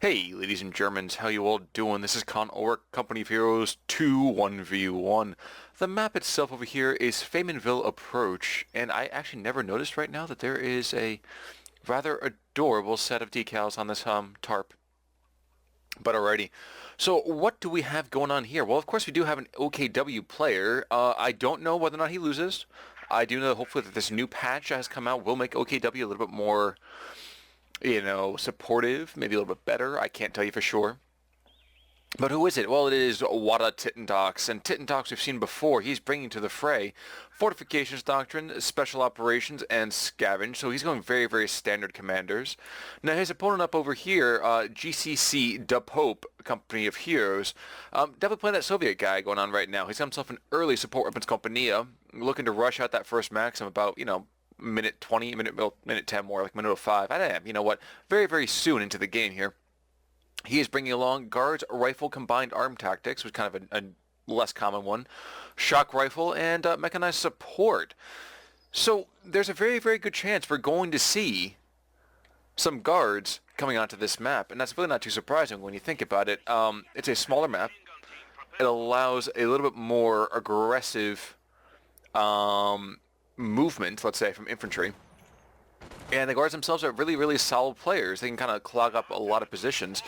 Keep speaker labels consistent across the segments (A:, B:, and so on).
A: Hey, ladies and Germans, how you all doing? This is khanulricgaming, Company of Heroes 2 1v1. The map itself over here is Faymonville Approach, and I actually never noticed right now that there is a rather adorable set of decals on this tarp. But alrighty. So what do we have going on here? Well, of course we do have an OKW player. I don't know whether or not he loses. I do know hopefully that this new patch that has come out will make OKW a little bit more supportive, maybe a little bit better. I can't tell you for sure. But who is it? Well, it is Tittendachs, and Tittendachs we've seen before. He's bringing to the fray Fortifications Doctrine, Special Operations, and Scavenge, so he's going very, very standard commanders. Now, his opponent up over here, GCC DaPope Company of Heroes, definitely playing that Soviet guy going on right now. He's got himself an early support weapons compania, looking to rush out that first maxim about, minute 20, minute 10 more, like minute 05. I don't know, you know what, very, very soon into the game here. He is bringing along Guards Rifle Combined Arm Tactics, which is kind of a less common one, Shock Rifle, and Mechanized Support. So there's a very, very good chance we're going to see some guards coming onto this map, and that's really not too surprising when you think about it. It's a smaller map. It allows a little bit more aggressive movement, let's say, from infantry. And the guards themselves are really, really solid players. They can kind of clog up a lot of positions.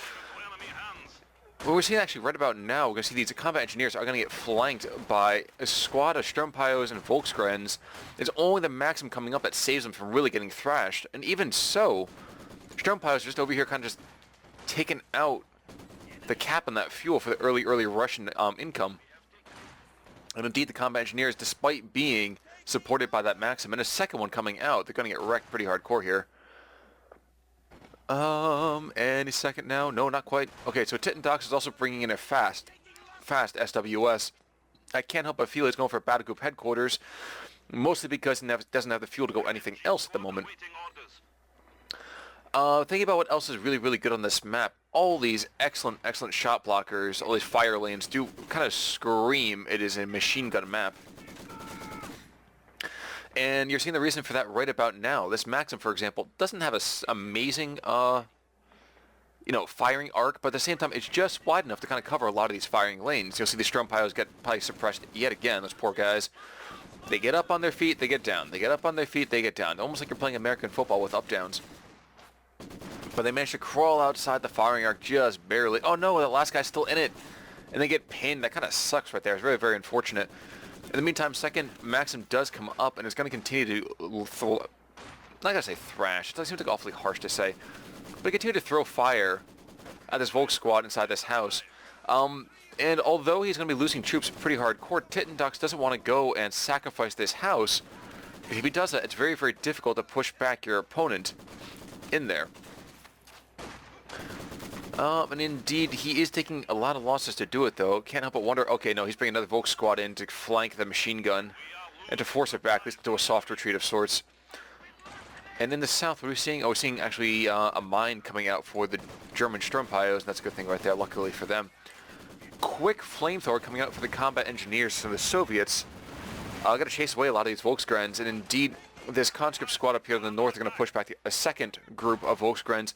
A: What we're seeing actually right about now, we're going to see these combat engineers are going to get flanked by a squad of Sturmpyos and Volksgrens. It's only the Maxim coming up that saves them from really getting thrashed. And even so, Sturmpyos are just over here kind of just taking out the cap on that fuel for the early Russian income. And indeed, the combat engineers, despite being supported by that Maxim, and a second one coming out, they're going to get wrecked pretty hardcore here. Any second now? No, not quite. Okay, so Tittendachs is also bringing in a fast SWS. I can't help but feel he's going for Battle Group headquarters, mostly because he doesn't have the fuel to go anything else at the moment. Thinking about what else is really, really good on this map, all these excellent shot blockers, all these fire lanes do kind of scream it is a machine gun map. And you're seeing the reason for that right about now. This Maxim, for example, doesn't have an amazing, firing arc, but at the same time, it's just wide enough to kind of cover a lot of these firing lanes. You'll see the Sturmpyos get probably suppressed yet again, those poor guys. They get up on their feet, they get down. They get up on their feet, they get down. Almost like you're playing American football with up-downs. But they managed to crawl outside the firing arc just barely. Oh no, the last guy's still in it. And they get pinned. That kind of sucks right there. It's very, very unfortunate. In the meantime, second Maxim does come up, and it's going to continue to, not going to say thrash, it seems like awfully harsh to say, but continue to throw fire at this Volk squad inside this house. And although he's going to be losing troops pretty hardcore, Tittendachs doesn't want to go and sacrifice this house. If he does that, it's very, very difficult to push back your opponent in there. And indeed, he is taking a lot of losses to do it, though. Can't help but wonder, okay, no, he's bringing another Volk squad in to flank the machine gun and to force it back, at least to a soft retreat of sorts. And in the south, what are we seeing? Oh, we're seeing actually a mine coming out for the German Sturmpyos, and that's a good thing right there, luckily for them. Quick flamethrower coming out for the combat engineers from the Soviets. Got to chase away a lot of these Volksgrens, and indeed, this conscript squad up here in the north are going to push back a second group of Volksgrens,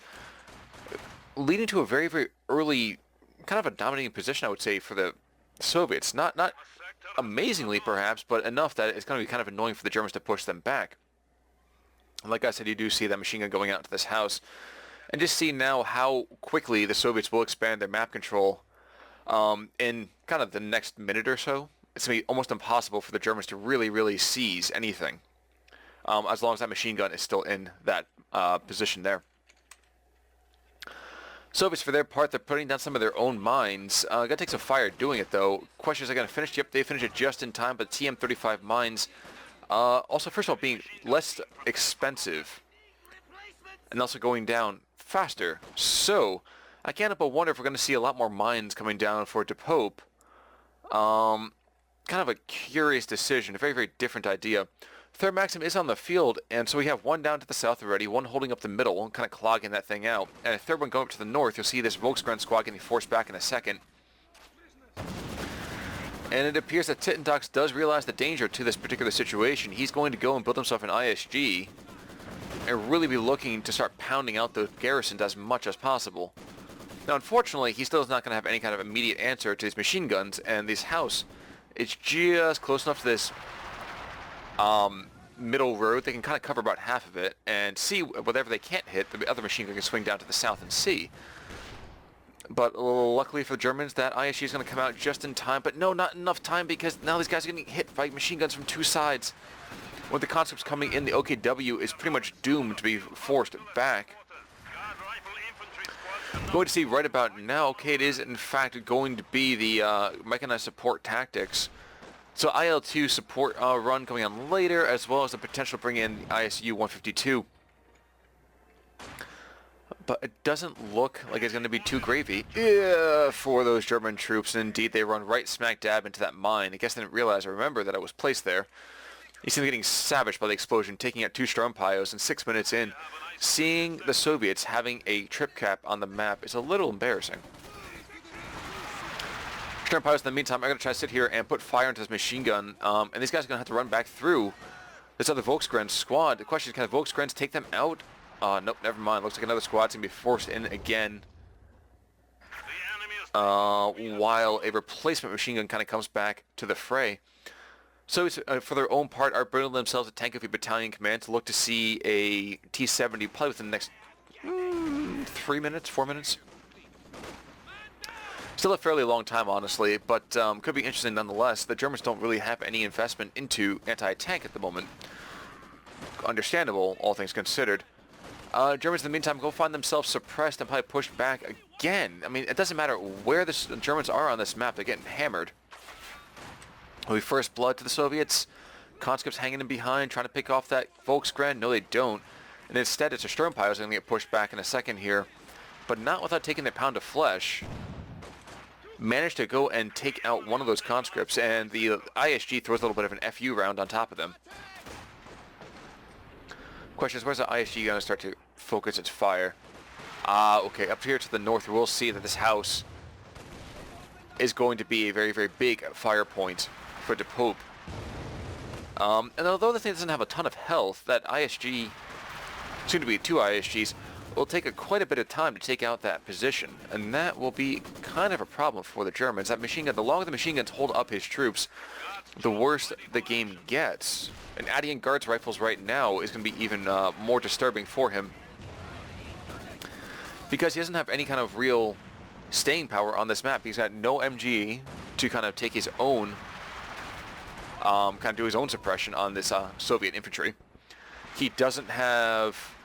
A: leading to a very, very early, kind of a dominating position, I would say, for the Soviets. Not amazingly, perhaps, but enough that it's going to be kind of annoying for the Germans to push them back. And like I said, you do see that machine gun going out to this house. And just see now how quickly the Soviets will expand their map control in kind of the next minute or so. It's going to be almost impossible for the Germans to really, really seize anything, as long as that machine gun is still in that position there. Soviets, for their part, they're putting down some of their own mines. Gotta take some fire doing it, though. Question is, are they gonna finish? Yep, they finish it just in time, but TM-35 mines, also, first of all, being less expensive, and also going down faster. So, I can't help but wonder if we're gonna see a lot more mines coming down for DaPope. Kind of a curious decision, a very, very different idea. Third Maxim is on the field, and so we have one down to the south already, one holding up the middle, one kind of clogging that thing out, and a third one going up to the north. You'll see this Volksgren squad getting forced back in a second. And it appears that Tittendachs does realize the danger to this particular situation. He's going to go and build himself an ISG and really be looking to start pounding out the garrisons as much as possible. Now, unfortunately, he still is not going to have any kind of immediate answer to these machine guns, and this house is just close enough to this middle road. They can kind of cover about half of it and see whatever they can't hit. The other machine gun can swing down to the south and see. But luckily for the Germans, that ISG is going to come out just in time. But no, not enough time, because now these guys are getting hit by machine guns from two sides. With the conscripts coming in, the OKW is pretty much doomed to be forced back. Going to see right about now, okay, it is in fact going to be the mechanized support tactics. So IL-2 support run coming on later, as well as the potential to bring in ISU 152. But it doesn't look like it's going to be too gravy for those German troops. And indeed, they run right smack dab into that mine. I guess they didn't realize or remember that it was placed there. You see them getting savaged by the explosion, taking out two Sturmpajos, and 6 minutes in, seeing the Soviets having a trip cap on the map is a little embarrassing. Sturmpajos, in the meantime, are going to try to sit here and put fire into this machine gun, and these guys are going to have to run back through this other Volksgren squad. The question is, can the Volksgrens take them out? Nope, never mind. Looks like another squad's going to be forced in again. While a replacement machine gun kind of comes back to the fray. So for their own part, are building themselves a tank infantry battalion command to look to see a T-70 probably within the next 3 minutes, 4 minutes. Still a fairly long time, honestly, but could be interesting nonetheless. The Germans don't really have any investment into anti-tank at the moment. Understandable, all things considered. Germans, in the meantime, go find themselves suppressed and probably pushed back again. I mean, it doesn't matter where the Germans are on this map, they're getting hammered. We first blood to the Soviets. Conscripts hanging in behind, trying to pick off that Volksgren. No, they don't. And instead, it's a Sturmpajos going to get pushed back in a second here. But not without taking their pound of flesh. Managed to go and take out one of those conscripts, and the ISG throws a little bit of an FU round on top of them. Question is, where's the ISG going to start to focus its fire? Okay, up here to the north, we'll see that this house is going to be a very, very big fire point for DaPope. And although the thing doesn't have a ton of health, that ISG, soon to be two ISGs, will take quite a bit of time to take out that position. And that will be kind of a problem for the Germans. That machine gun, the longer the machine guns hold up his troops, the worse the game gets. And adding in Guards rifles right now is going to be even more disturbing for him, because he doesn't have any kind of real staying power on this map. He's got no MG to kind of take his own, kind of do his own suppression on this Soviet infantry. He doesn't have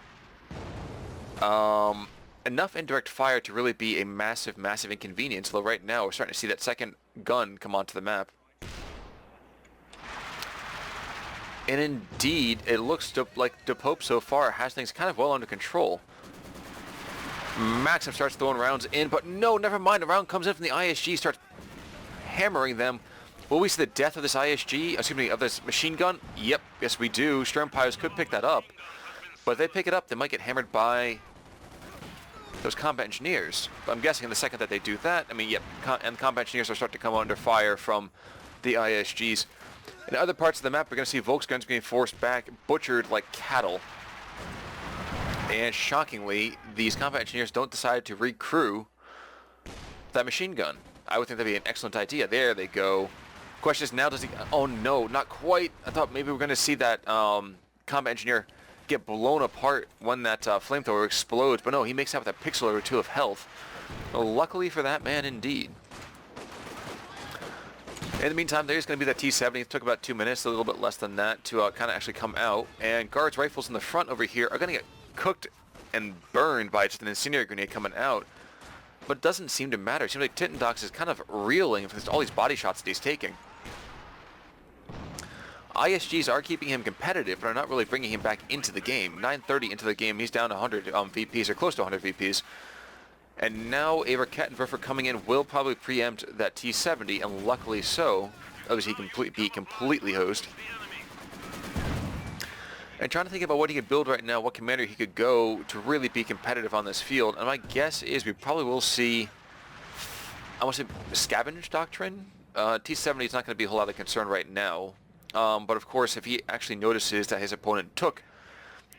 A: enough indirect fire to really be a massive, massive inconvenience, though right now we're starting to see that second gun come onto the map. And indeed, it looks like DaPope so far has things kind of well under control. Maxim starts throwing rounds in, but no, never mind. A round comes in from the ISG, starts hammering them. Will we see the death of this ISG, excuse me, of this machine gun? Yep, yes we do. Sturmpajos could pick that up, but if they pick it up, they might get hammered by those combat engineers. But I'm guessing in the second that they do that, I mean, yep, and the combat engineers are starting to come under fire from the ISGs. In other parts of the map, we're going to see Volksguns being forced back, butchered like cattle. And shockingly, these combat engineers don't decide to recrew that machine gun. I would think that'd be an excellent idea. There they go. Question is now, does he... Oh no, not quite. I thought maybe we're going to see that combat engineer get blown apart when that flamethrower explodes. But no, he makes out with a pixel or two of health. Well, luckily for that man, indeed. In the meantime, there's going to be that T-70. It took about 2 minutes, a little bit less than that, to kind of actually come out. And Guards rifles in the front over here are going to get cooked and burned by just an incendiary grenade coming out. But it doesn't seem to matter. It seems like Tittendachs is kind of reeling for all these body shots that he's taking. ISGs are keeping him competitive, but are not really bringing him back into the game. 9:30 into the game, he's down to 100 VPs, or close to 100 VPs. And now a Raketenwerfer coming in will probably preempt that T-70, and luckily so, otherwise he can be completely hosed. And trying to think about what he could build right now, what commander he could go to really be competitive on this field. And my guess is we probably will see, I want to say, scavenge doctrine. T-70 is not going to be a whole lot of concern right now. But of course, if he actually notices that his opponent took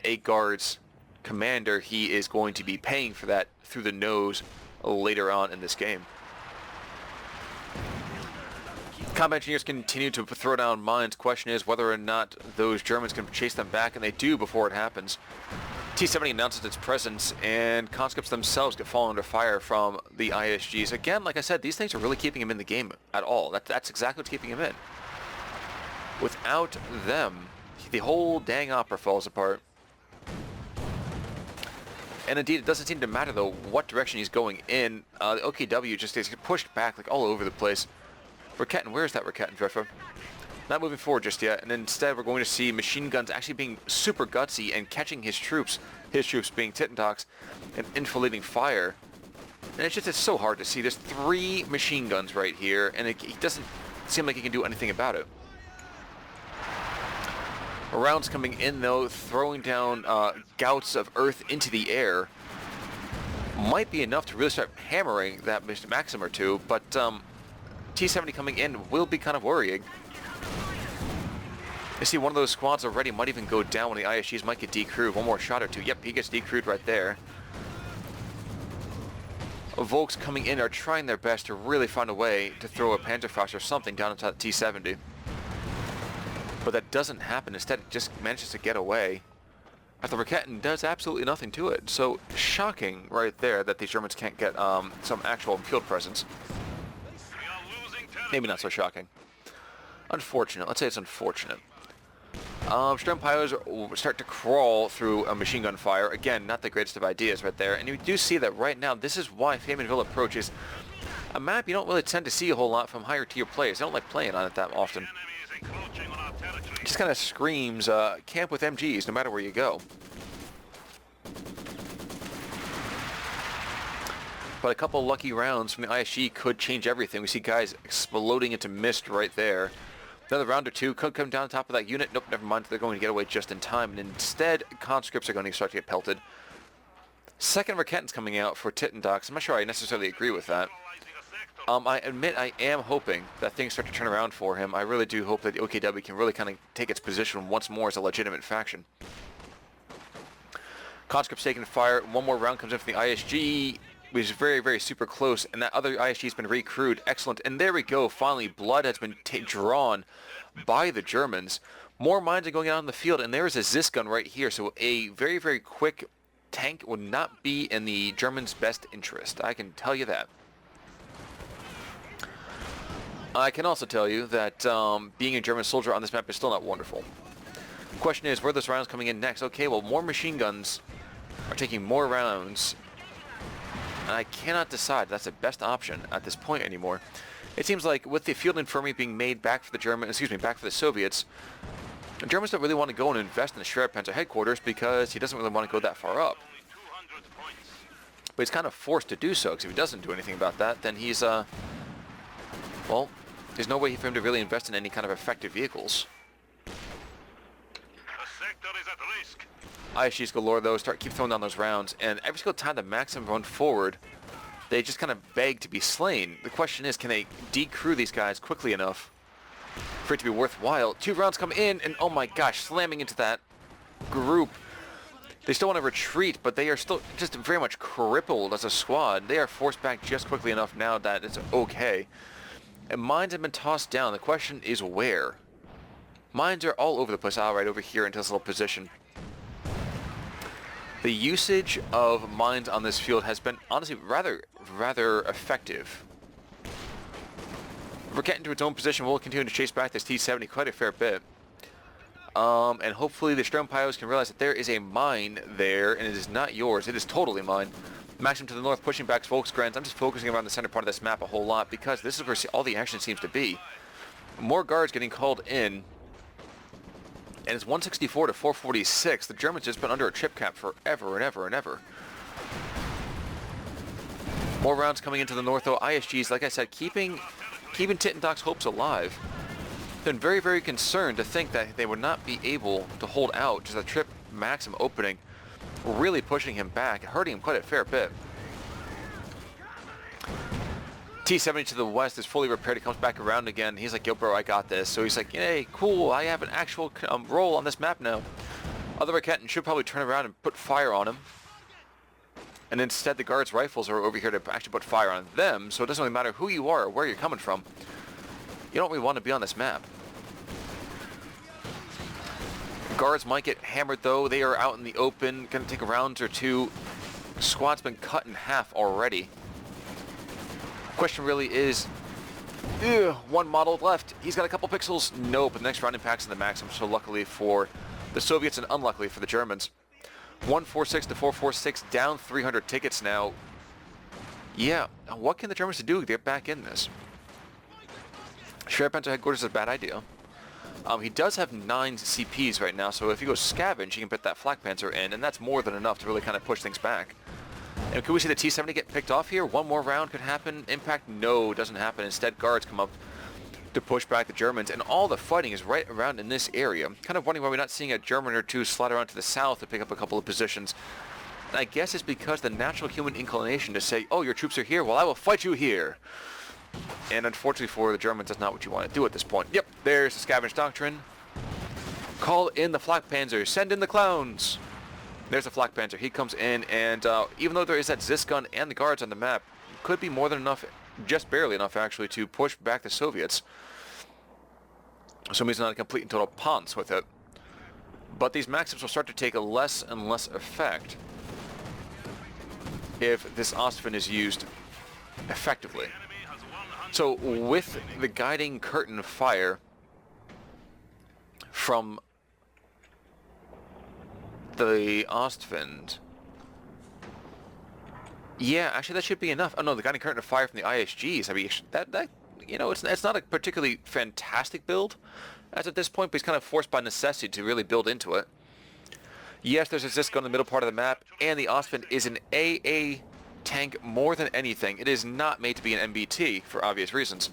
A: a Guards commander, he is going to be paying for that through the nose later on in this game. Combat engineers continue to throw down mines. Question is whether or not those Germans can chase them back, and they do before it happens. T-70 announces its presence, and conscripts themselves get fallen under fire from the ISGs. Again, like I said, these things are really keeping him in the game at all. That's exactly what's keeping him in. Without them, the whole dang opera falls apart. And indeed, it doesn't seem to matter, though, what direction he's going in. The OKW just gets pushed back like all over the place. Raketen, where's that Raketen, Drifter? Not moving forward just yet, and instead we're going to see machine guns actually being super gutsy and catching his troops being Tittendachs, and enfilading fire. And it's so hard to see. There's 3 machine guns right here, and it doesn't seem like he can do anything about it. Rounds coming in, though, throwing down gouts of earth into the air. Might be enough to really start hammering that Maxim or two, but T-70 coming in will be kind of worrying. You see one of those squads already might even go down when the ISGs might get decrewed. One more shot or two. Yep, he gets decrewed right there. Volks coming in are trying their best to really find a way to throw a Panzerfaust or something down into T-70. But that doesn't happen. Instead, it just manages to get away. But the Raketen does absolutely nothing to it. So shocking right there that these Germans can't get some actual field presence. Maybe not so shocking. Unfortunate. Let's say it's unfortunate. Sturmpires start to crawl through a machine gun fire. Again, not the greatest of ideas right there. And you do see that right now, this is why Faymonville approaches a map you don't really tend to see a whole lot from higher tier players. They don't like playing on it that often. It just kind of screams camp with MGs no matter where you go. But a couple lucky rounds from the ISG could change everything. We see guys exploding into mist right there. Another round or two could come down top of that unit. Nope, never mind. They're going to get away just in time. And instead, conscripts are going to start to get pelted. Second Raketen's coming out for Tittendachs. I'm not sure I necessarily agree with that. I admit I am hoping that things start to turn around for him. I really do hope that the OKW can really kind of take its position once more as a legitimate faction. Conscripts taking fire. One more round comes in from the ISG. Which is very, very super close, and that other ISG has been recrewed. Excellent. And there we go. Finally, blood has been drawn by the Germans. More mines are going out on the field, and there is a Zis gun right here. So a very, very quick tank would not be in the Germans' best interest. I can tell you that. I can also tell you that being a German soldier on this map is still not wonderful. The question is, where are those rounds coming in next? Okay, well, more machine guns are taking more rounds. And I cannot decide that's the best option at this point anymore. It seems like with the field infirmary being made back for the Soviets, the Germans don't really want to go and invest in the Schwerpanzer headquarters because he doesn't really want to go that far up. But he's kind of forced to do so, because if he doesn't do anything about that, then he's, well, there's no way for him to really invest in any kind of effective vehicles.
B: The sector is at risk.
A: ISGs galore, though, keep throwing down those rounds, and every single time the Maxim run forward, they just kind of beg to be slain. The question is, can they decrew these guys quickly enough for it to be worthwhile? 2 rounds come in, and oh my gosh, slamming into that group. They still want to retreat, but they are still just very much crippled as a squad. They are forced back just quickly enough now that it's okay. And mines have been tossed down. The question is where? Mines are all over the place. All right, over here into this little position. The usage of mines on this field has been honestly rather effective. If we're getting to its own position, we'll continue to chase back this T-70 quite a fair bit. And hopefully the Sturmpires can realize that there is a mine there, and it is not yours. It is totally mine. Maxim to the north, pushing back Volksgrens. I'm just focusing around the center part of this map a whole lot because this is where all the action seems to be. More guards getting called in. And it's 164 to 446. The Germans have just been under a chip cap forever and ever and ever. More rounds coming into the north, though. ISGs, like I said, keeping Tittendachs' hopes alive. Been very, very concerned to think that they would not be able to hold out. Just a trip Maxim opening, really pushing him back, hurting him quite a fair bit. T-70 to the west is fully repaired. He comes back around again. He's like, yo, bro, I got this. So he's like, hey, cool. I have an actual role on this map now. Other Raketen should probably turn around and put fire on him. And instead, the guards' rifles are over here to actually put fire on them, so it doesn't really matter who you are or where you're coming from. You don't really want to be on this map. Guards might get hammered, though. They are out in the open, going to take a round or two. Squad's been cut in half already. Question really is, one model left. He's got a couple pixels. Nope, the next round impacts in the Maxim, so luckily for the Soviets and unluckily for the Germans. 146 to 446, down 300 tickets now. Yeah, what can the Germans do to get back in this? Schwerpanzer headquarters is a bad idea. He does have 9 CPs right now, so if he goes scavenge, he can put that Flak Panzer in, and that's more than enough to really kind of push things back. And could we see the T-70 get picked off here? One more round could happen. Impact? No, it doesn't happen. Instead, guards come up to push back the Germans, and all the fighting is right around in this area. I'm kind of wondering why we're not seeing a German or two slide around to the south to pick up a couple of positions. And I guess it's because the natural human inclination to say, oh, your troops are here, well, I will fight you here. And unfortunately for the Germans, that's not what you want to do at this point. Yep, there's the scavenge doctrine. Call in the Flak Panzer. Send in the clowns. There's the Flak Panzer. He comes in, and even though there is that Zis gun and the guards on the map, could be more than enough, just barely enough actually, to push back the Soviets. So he's not a complete and total ponce with it. But these Maxims will start to take a less and less effect if this Ostwind is used effectively. So with the guiding curtain fire from the Ostwind, yeah, actually that should be enough. Oh no, the guiding curtain of fire from the ISGs. I mean, that you know, it's not a particularly fantastic build as at this point, but he's kind of forced by necessity to really build into it. Yes, there's a Ziska in the middle part of the map, and the Ostwind is an AA tank more than anything. It is not made to be an MBT for obvious reasons.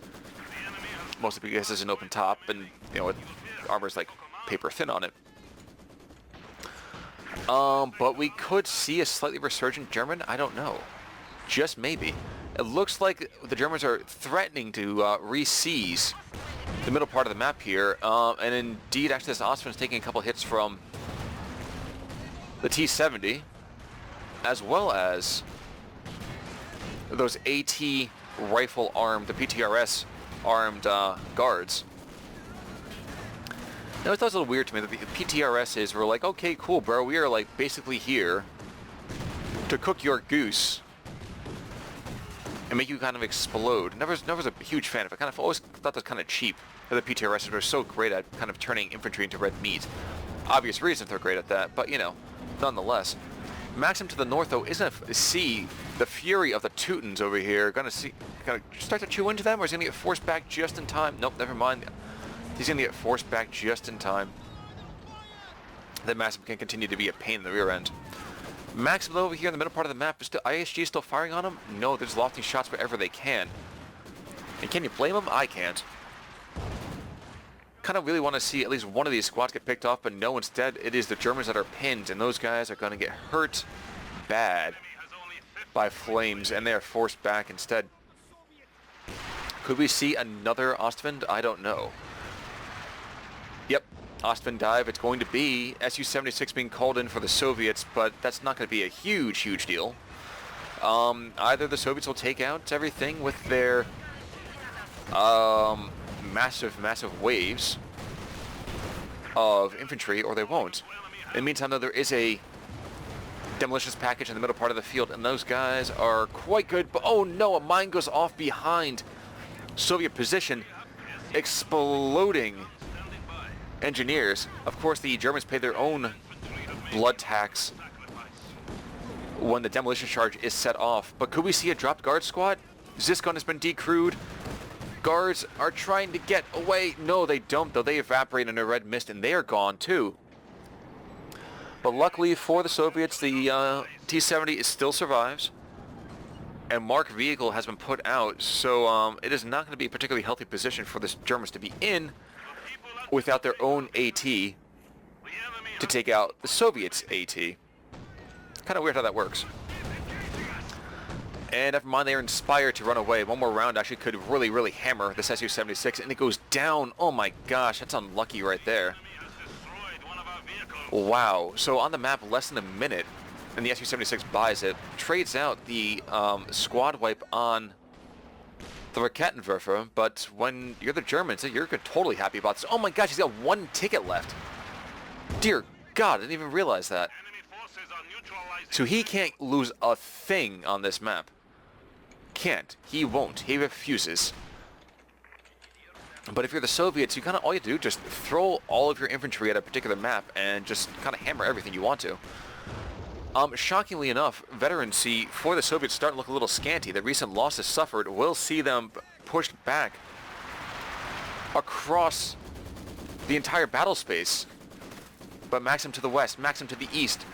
A: Mostly because it's an open top, and you know, armor's like paper thin on it. But we could see a slightly resurgent German. I don't know. Just maybe. It looks like the Germans are threatening to re-seize the middle part of the map here. And indeed, actually, this Ostwind's taking a couple hits from the T-70, as well as those AT rifle armed, the PTRS armed guards. Now, it was a little weird to me that the PTRSs were like, okay, cool, bro, we are like basically here to cook your goose and make you kind of explode. Never was a huge fan of it. Kind of always thought that was kind of cheap. That the PTRSs were so great at kind of turning infantry into red meat. Obvious reasons they're great at that, but you know, nonetheless. Maxim to the north, though, is going to see the fury of the Teutons over here. Going to start to chew into them, or is he going to get forced back just in time? Nope, never mind. He's going to get forced back just in time. That Maxim can continue to be a pain in the rear end. Maxim, though, over here in the middle part of the map, is still, ISG still firing on him? No, they're just lofting shots wherever they can. And can you blame them? I can't. Kind of really want to see at least one of these squads get picked off, but no, instead it is the Germans that are pinned, and those guys are going to get hurt bad by flames, and they are forced back instead. Could we see another Ostwind? I don't know. Yep, Ostwind dive. It's going to be Su-76 being called in for the Soviets, but that's not going to be a huge deal. Either the Soviets will take out everything with their massive waves of infantry, or they won't. In the meantime, though, there is a demolitions package in the middle part of the field, and those guys are quite good, but oh no, a mine goes off behind Soviet position, exploding engineers. Of course, the Germans pay their own blood tax when the demolition charge is set off, but could we see a dropped guard squad? Ziscon has been decrewed. Guards are trying to get away. No, they don't, though. They evaporate in a red mist, and they are gone, too. But luckily for the Soviets, the T-70 still survives. And Mark vehicle has been put out, so it is not going to be a particularly healthy position for the Germans to be in without their own AT to take out the Soviets' AT. Kind of weird how that works. And never mind, they are inspired to run away. One more round actually could really hammer this Su-76, and it goes down. Oh my gosh, that's unlucky right there. Wow, so on the map, less than a minute and the Su-76 buys it, trades out the squad wipe on the Raketenwerfer, but when you're the Germans, you're totally happy about this. Oh my gosh, he's got one ticket left. Dear God, I didn't even realize that.
B: Enemy forces are neutralizing.
A: So he can't lose a thing on this map. Can't. He won't. He refuses. But if you're the Soviets, you kind of, all you do, just throw all of your infantry at a particular map and just kind of hammer everything you want to. Shockingly enough, veterancy for the Soviets starting to look a little scanty. The recent losses suffered will see them pushed back across the entire battle space. But Maxim to the west, Maxim to the east.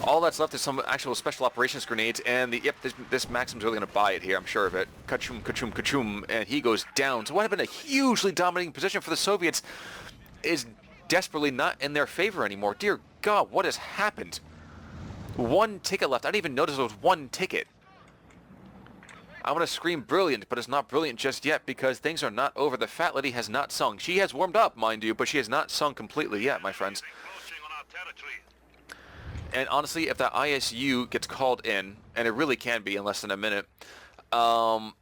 A: All that's left is some actual special operations grenades, and yep, this Maxim's really going to buy it here, I'm sure of it. Kachum, kachum, kachum, and he goes down. So what had been a hugely dominating position for the Soviets is desperately not in their favor anymore. Dear God, what has happened? One ticket left. I didn't even notice there was one ticket. I want to scream brilliant, but it's not brilliant just yet because things are not over. The fat lady has not sung. She has warmed up, mind you, but she has not sung completely yet, my friends.
B: Encroaching on our territory.
A: And honestly, if that ISU gets called in, and it really can be in less than a minute, the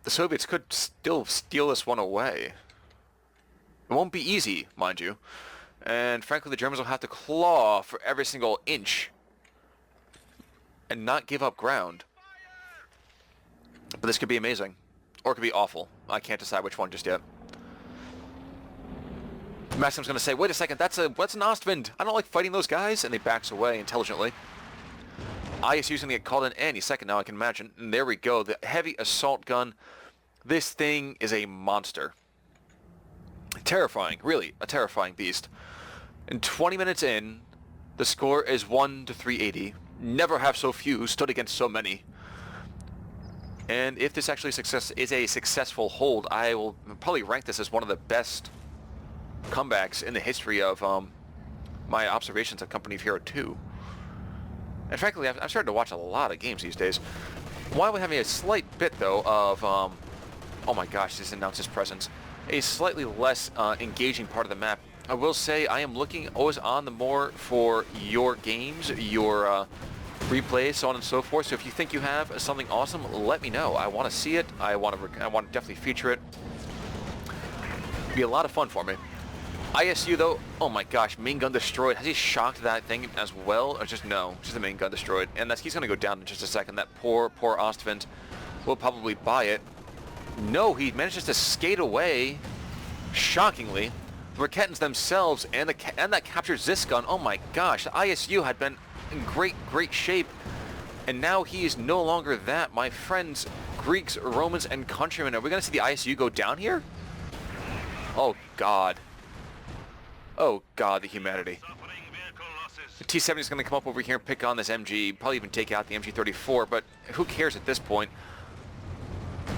A: Soviets could still steal this one away. It won't be easy, mind you. And frankly, the Germans will have to claw for every single inch and not give up ground. But this could be amazing. Or it could be awful. I can't decide which one just yet. Maxim's going to say, wait a second, that's an Ostwind. I don't like fighting those guys. And he backs away intelligently. ISU's going to get called in any second now, I can imagine. And there we go. The heavy assault gun. This thing is a monster. Terrifying. Really, a terrifying beast. And 20 minutes in, the score is 1-380. Never have so few stood against so many. And if this actually is a successful hold, I will probably rank this as one of the best comebacks in the history of my observations of Company of Hero 2. And frankly, I'm starting to watch a lot of games these days. While we're having a slight bit, though, of... oh my gosh, this announces presence. A slightly less engaging part of the map. I will say I am looking always on the more for your games, your replays, so on and so forth. So if you think you have something awesome, let me know. I want to see it. I want to definitely feature it. It'd be a lot of fun for me. ISU though, oh my gosh, main gun destroyed. Has he shocked that thing as well, or just no? Just the main gun destroyed, and he's going to go down in just a second. That poor Ostwind will probably buy it. No, he manages to skate away. Shockingly, the Raketans themselves and that captured Zisgun. Oh my gosh, the ISU had been in great shape, and now he is no longer that. My friends, Greeks, Romans, and countrymen, are we going to see the ISU go down here? Oh God. Oh God, the humanity.
B: Suffering vehicle losses.
A: The T-70 is going to come up over here and pick on this MG, probably even take out the MG-34, but who cares at this point?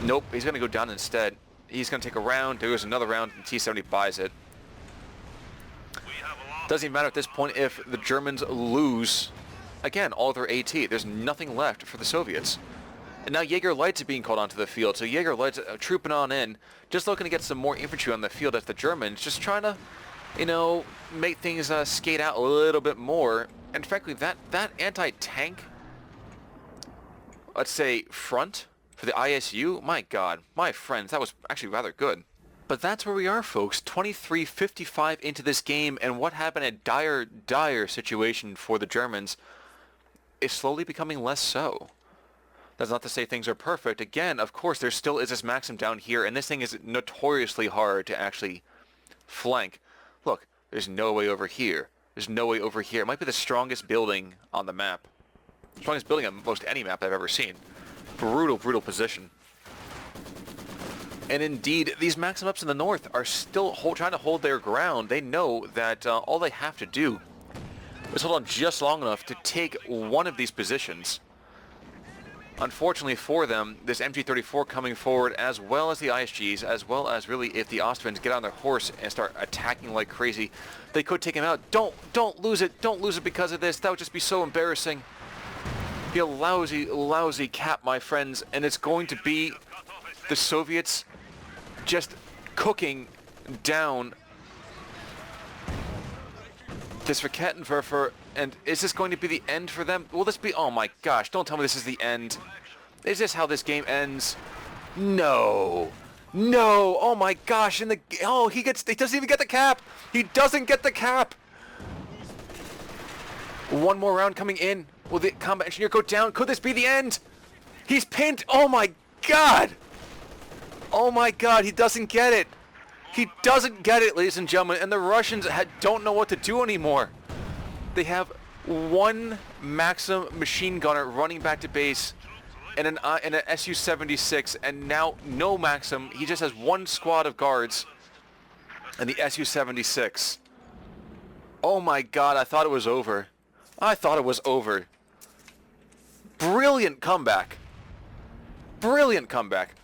A: Nope, he's going to go down instead. He's going to take a round, there's another round, and T-70 buys it.
B: We have lost.
A: Doesn't even matter at this point if the Germans lose, again, all their AT. There's nothing left for the Soviets. And now Jaeger Lights are being called onto the field, so Jaeger Lights are trooping on in, just looking to get some more infantry on the field as the Germans, just trying to, you know, make things skate out a little bit more. And frankly, that anti-tank, let's say, front for the ISU, my God, my friends, that was actually rather good. But that's where we are, folks. 23:55 into this game, and what happened, a dire situation for the Germans is slowly becoming less so. That's not to say things are perfect. Again, of course, there still is this Maxim down here, and this thing is notoriously hard to actually flank. Look, there's no way over here. There's no way over here. It might be the strongest building on the map. Strongest building on most any map I've ever seen. Brutal position. And indeed, these Maxim ups in the north are still trying to hold their ground. They know that all they have to do is hold on just long enough to take one of these positions. Unfortunately for them, this MG-34 coming forward, as well as the ISGs, as well as really if the Austrians get on their horse and start attacking like crazy, they could take him out. Don't lose it. Don't lose it because of this. That would just be so embarrassing. Be a lousy cap, my friends, and it's going to be the Soviets just cooking down This Raketenwerfer, and is this going to be the end for them? Will this be... Oh my gosh, don't tell me this is the end. Is this how this game ends? No. No. Oh my gosh, and oh, he doesn't even get the cap. He doesn't get the cap. One more round coming in. Will the combat engineer go down? Could this be the end? He's pinned. Oh my god. Oh my god, he doesn't get it. He doesn't get it, ladies and gentlemen, and the Russians don't know what to do anymore. They have one Maxim machine gunner running back to base and an Su-76, and now no Maxim. He just has one squad of guards and the Su-76. Oh my god, I thought it was over. I thought it was over. Brilliant comeback. Brilliant comeback.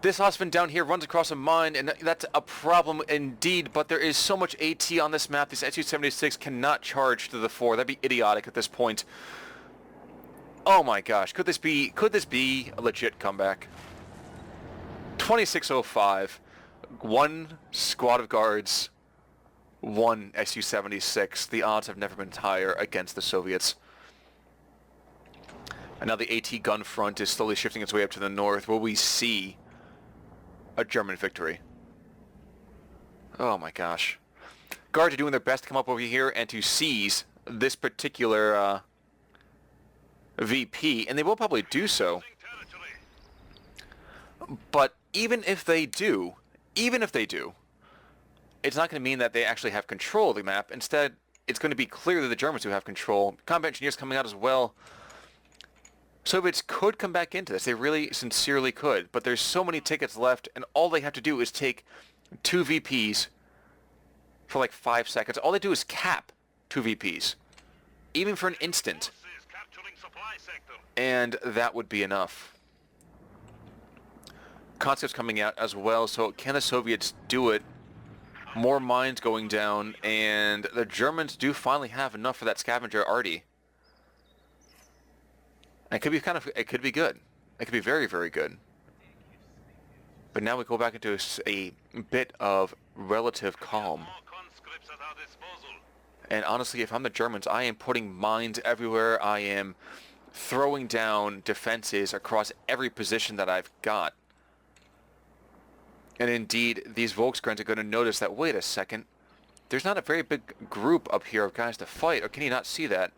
A: This Osman down here runs across a mine, and that's a problem indeed, but there is so much AT on this map. This Su-76 cannot charge to the fore. That'd be idiotic at this point. Oh my gosh, could this be a legit comeback? 2605, one squad of guards, one Su-76. The odds have never been higher against the Soviets. And now the AT gun front is slowly shifting its way up to the north. Will we see a German victory? Oh my gosh. Guards are doing their best to come up over here and to seize this particular VP, and they will probably do so. But even if they do, it's not going to mean that they actually have control of the map. Instead, it's going to be clear that the Germans who have control. Combat engineers coming out as well. Soviets could come back into this. They really sincerely could. But there's so many tickets left, and all they have to do is take 2 VPs for like 5 seconds. All they do is cap 2 VPs, even for an instant. And that would be enough. Concepts coming out as well. So can the Soviets do it? More mines going down, and the Germans do finally have enough for that scavenger arty. It could be it could be good. It could be very, very good. But now we go back into a bit of relative calm. And honestly, if I'm the Germans, I am putting mines everywhere. I am throwing down defenses across every position that I've got. And indeed, these Volksgrunts are going to notice that, wait a second, there's not a very big group up here of guys to fight. Or can you not see that?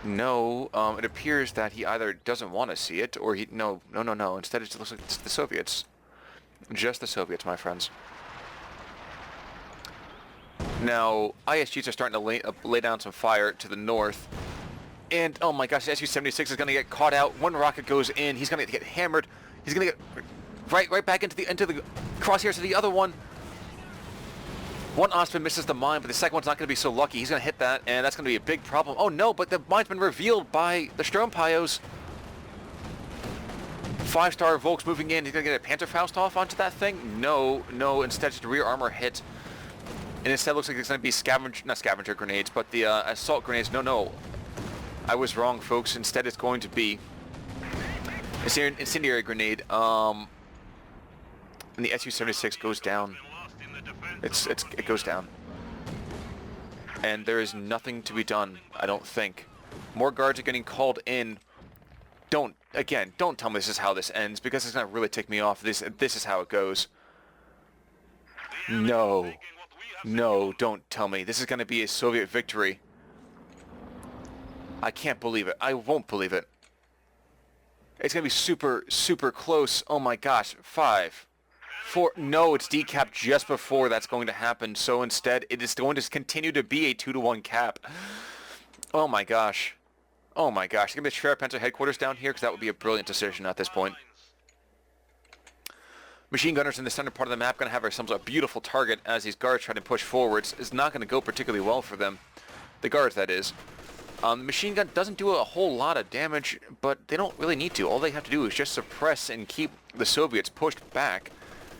A: No, it appears that he either doesn't want to see it, or he... No. Instead, it looks like it's the Soviets. Just the Soviets, my friends. Now, ISGs are starting to lay down some fire to the north. And, oh my gosh, the Su-76 is going to get caught out. One rocket goes in. He's going to get hammered. He's going to get right back into the crosshairs of the other one. One Ostman misses the mine, but the second one's not going to be so lucky. He's going to hit that, and that's going to be a big problem. Oh no, but the mine's been revealed by the Sturmpyos. 5-star Volks moving in. He's going to get a Panzerfaust off onto that thing? No. Instead, just a rear armor hit. And instead, it looks like it's going to be not scavenger grenades, but the assault grenades. No. I was wrong, folks. Instead, it's going to be an incendiary grenade. And the Su-76 goes down. It goes down. And there is nothing to be done, I don't think. More guards are getting called in. Don't tell me this is how this ends, because it's going to really tick me off. This is how it goes. No, don't tell me. This is going to be a Soviet victory. I can't believe it. I won't believe it. It's going to be super, super close. Oh my gosh. 5, 4. No, it's decapped just before that's going to happen. So instead, it is going to continue to be a 2-to-1 cap. Oh my gosh. Oh my gosh. Give me the Sheriff Panzer headquarters down here, because that would be a brilliant decision at this point. Machine gunners in the center part of the map going to have ourselves a beautiful target as these guards try to push forwards. It's not going to go particularly well for them. The guards, that is. The machine gun doesn't do a whole lot of damage, but they don't really need to. All they have to do is just suppress and keep the Soviets pushed back.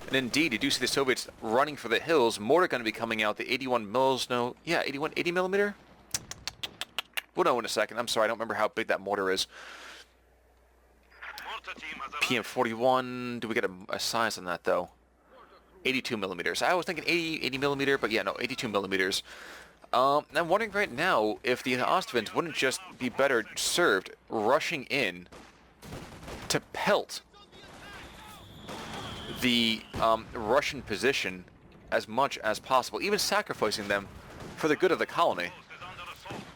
A: And indeed, you do see the Soviets running for the hills. Mortar going to be coming out. The 81 mils, no, yeah, 80 millimeter? We'll know in a second. I'm sorry, I don't remember how big that mortar is. PM41, do we get a size on that, though? 82 millimeters. I was thinking 80 millimeter, but yeah, no, 82 millimeters. I'm wondering right now if the Ostvinds wouldn't just be better served rushing in to pelt the Russian position as much as possible, even sacrificing them for the good of the colony.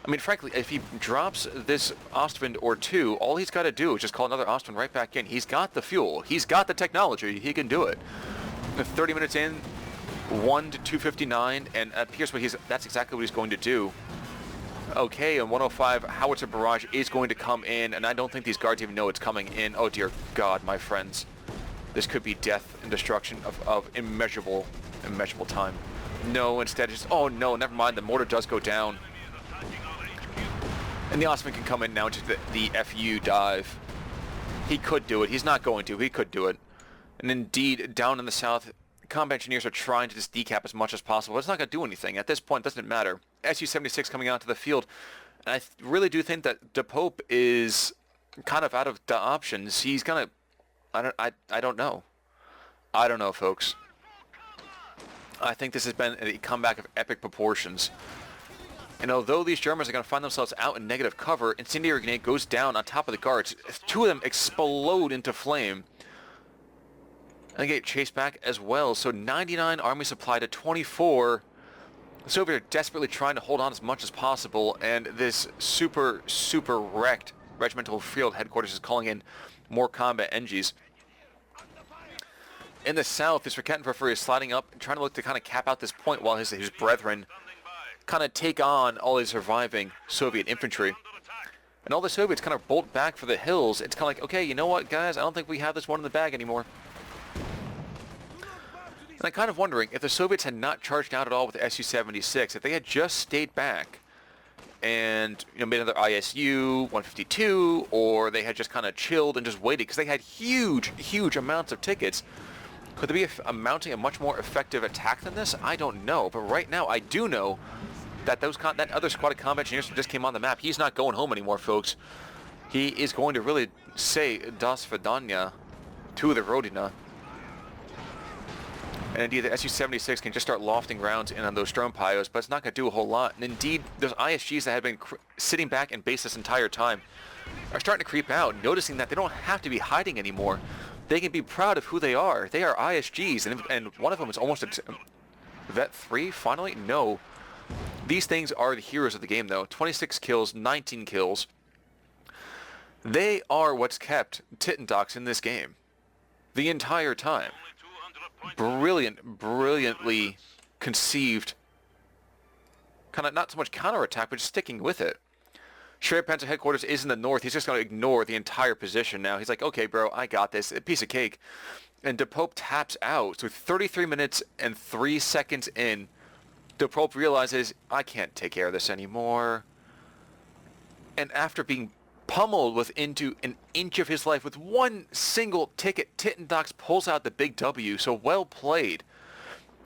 A: I mean, frankly, if he drops this Ostwind or two, all he's got to do is just call another Ostwind right back in. He's got the fuel. He's got the technology. He can do it. 30 minutes in, 1 to 259, and it appears that's exactly what he's going to do. Okay, and 105, Howitzer Barrage is going to come in, and I don't think these guards even know it's coming in. Oh, dear God, my friends. This could be death and destruction of immeasurable time. No, instead it's, oh no, never mind, the mortar does go down. And the Ostwind can come in now into the FU dive. He could do it. He's not going to. He could do it. And indeed, down in the south, combat engineers are trying to just decap as much as possible. It's not going to do anything. At this point, it doesn't matter. Su-76 coming out to the field. And I really do think that DaPope is kind of out of the options. He's going to... I don't know. I don't know, folks. I think this has been a comeback of epic proportions. And although these Germans are going to find themselves out in negative cover, incendiary grenade goes down on top of the guards. Two of them explode into flame. And they get chased back as well. So 99 army supply to 24. The Soviets are desperately trying to hold on as much as possible. And this super wrecked regimental field headquarters is calling in more combat NGs. In the south, this Rakettenwerfer is sliding up and trying to look to kind of cap out this point while his brethren kind of take on all his surviving Soviet infantry. And all the Soviets kind of bolt back for the hills. It's kind of like, okay, you know what, guys? I don't think we have this one in the bag anymore. And I'm kind of wondering if the Soviets had not charged out at all with the Su-76, if they had just stayed back and made another ISU 152, or they had just kind of chilled and just waited because they had huge amounts of tickets. Could they be mounting a much more effective attack than this? I don't know, but right now I do know that that other squad of combat engineers who just came on the map, he's not going home anymore, folks. He is going to really say Das Vidanya to the Rodina. And indeed, the Su-76 can just start lofting rounds in on those Sturmpyos, but it's not going to do a whole lot. And indeed, those ISGs that have been sitting back in base this entire time are starting to creep out, noticing that they don't have to be hiding anymore. They can be proud of who they are. They are ISGs, and one of them is almost a Vet 3, finally? No. These things are the heroes of the game, though. 26 kills, 19 kills. They are what's kept Tittendachs in this game the entire time. Brilliantly conceived, kind of not so much counterattack, but just sticking with it. Schwerpanzer headquarters is in the north. He's just going to ignore the entire position now. He's like, okay, bro, I got this. A piece of cake. And DaPope taps out. So 33 minutes and 3 seconds in, DaPope realizes, I can't take care of this anymore. And after being pummeled into an inch of his life with one single ticket, Tittendachs pulls out the big W. So well played.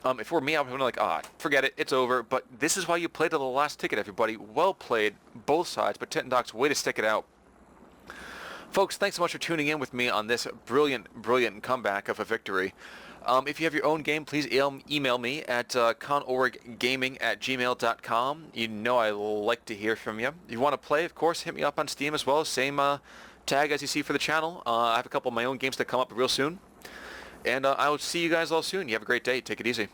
A: If it were me, I would be like, forget it, it's over. But this is why you play to the last ticket, everybody. Well played, both sides, but Tittendachs, way to stick it out. Folks, thanks so much for tuning in with me on this brilliant comeback of a victory. If you have your own game, please email me at khanulricgaming@gmail.com. You know I like to hear from you. If you want to play, of course, hit me up on Steam as well. Same tag as you see for the channel. I have a couple of my own games that come up real soon. And I will see you guys all soon. You have a great day. Take it easy.